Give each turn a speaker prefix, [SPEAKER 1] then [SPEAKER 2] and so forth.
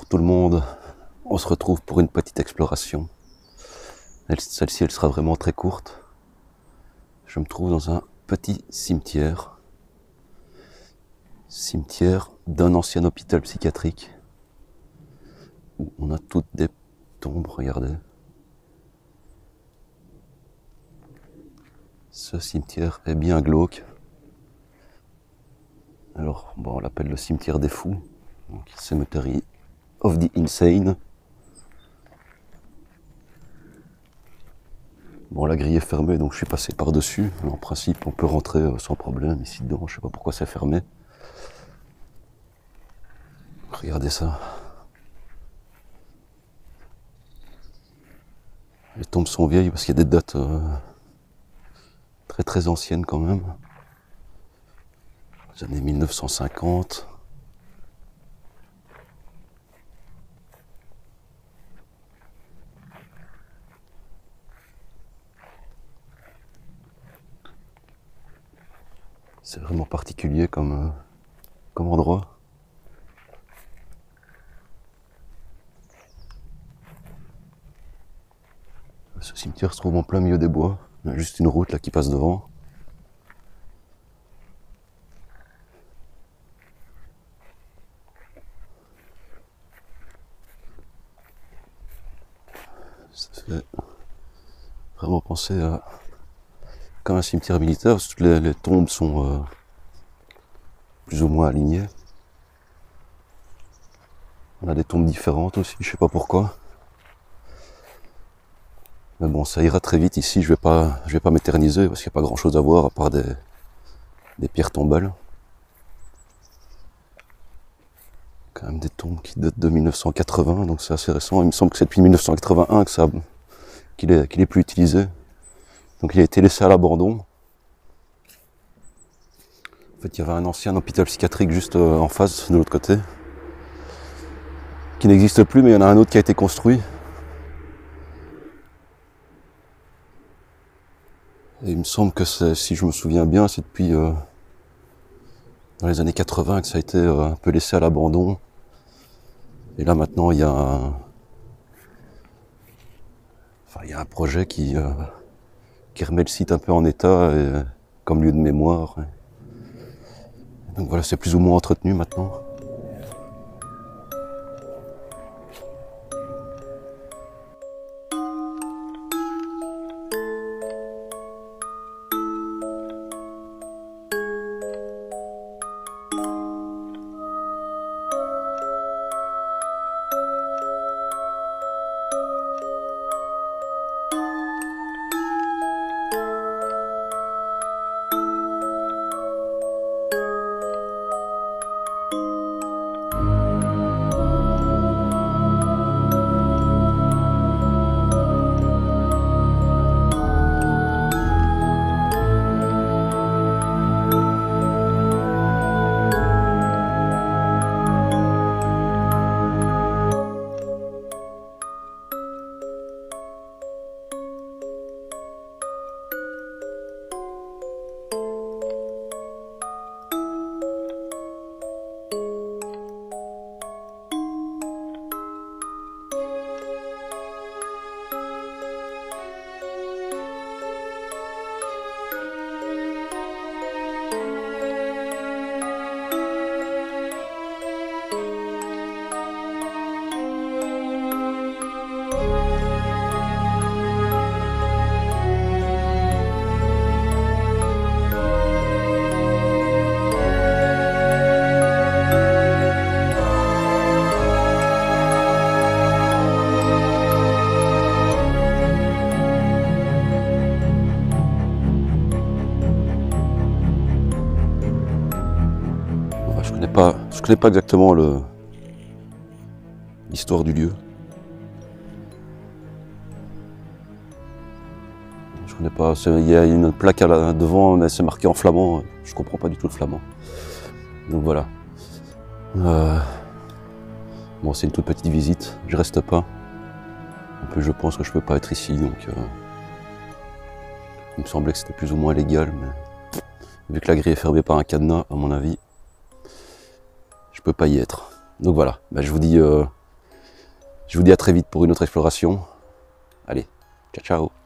[SPEAKER 1] Bonjour tout le monde, on se retrouve pour une petite exploration. Celle-ci elle sera vraiment très courte. Je me trouve dans un petit cimetière. Cimetière d'un ancien hôpital psychiatrique. Où on a toutes des tombes, regardez. Ce cimetière est bien glauque. Alors, bon, on l'appelle le cimetière des fous. Donc, Cemetery of the Insane. Bon, la grille est fermée, donc je suis passé par-dessus. En principe, on peut rentrer sans problème ici dedans. Je sais pas pourquoi c'est fermé. Regardez ça. Les tombes sont vieilles parce qu'il y a des dates très très anciennes quand même. Les années 1950. C'est vraiment particulier comme endroit. Ce cimetière se trouve en plein milieu des bois. Il y a juste une route là qui passe devant. Ça fait vraiment penser à comme un cimetière militaire, parce que toutes les tombes sont plus ou moins alignées. On a des tombes différentes aussi, je sais pas pourquoi. Mais bon, ça ira très vite ici, je vais pas m'éterniser parce qu'il n'y a pas grand chose à voir à part des pierres tombales. Quand même des tombes qui datent de 1980, donc c'est assez récent. Il me semble que c'est depuis 1981 qu'il est plus utilisé. Donc il a été laissé à l'abandon. En fait, il y avait un ancien hôpital psychiatrique juste en face, de l'autre côté, qui n'existe plus, mais il y en a un autre qui a été construit. Et il me semble que si je me souviens bien, c'est depuis dans les années 80 que ça a été un peu laissé à l'abandon. Et là maintenant il y a un projet qui remet le site un peu en état comme lieu de mémoire. Donc voilà, c'est plus ou moins entretenu maintenant. Je connais pas exactement l'histoire du lieu. Je connais pas. Il y a une plaque devant, mais c'est marqué en flamand. Je comprends pas du tout le flamand. Donc voilà. Bon, c'est une toute petite visite. Je reste pas. En plus, je pense que je peux pas être ici, donc il me semblait que c'était plus ou moins légal, mais vu que la grille est fermée par un cadenas, à mon avis, je peux pas y être. Donc voilà, je vous dis Je vous dis à très vite pour une autre exploration. Allez, ciao ciao.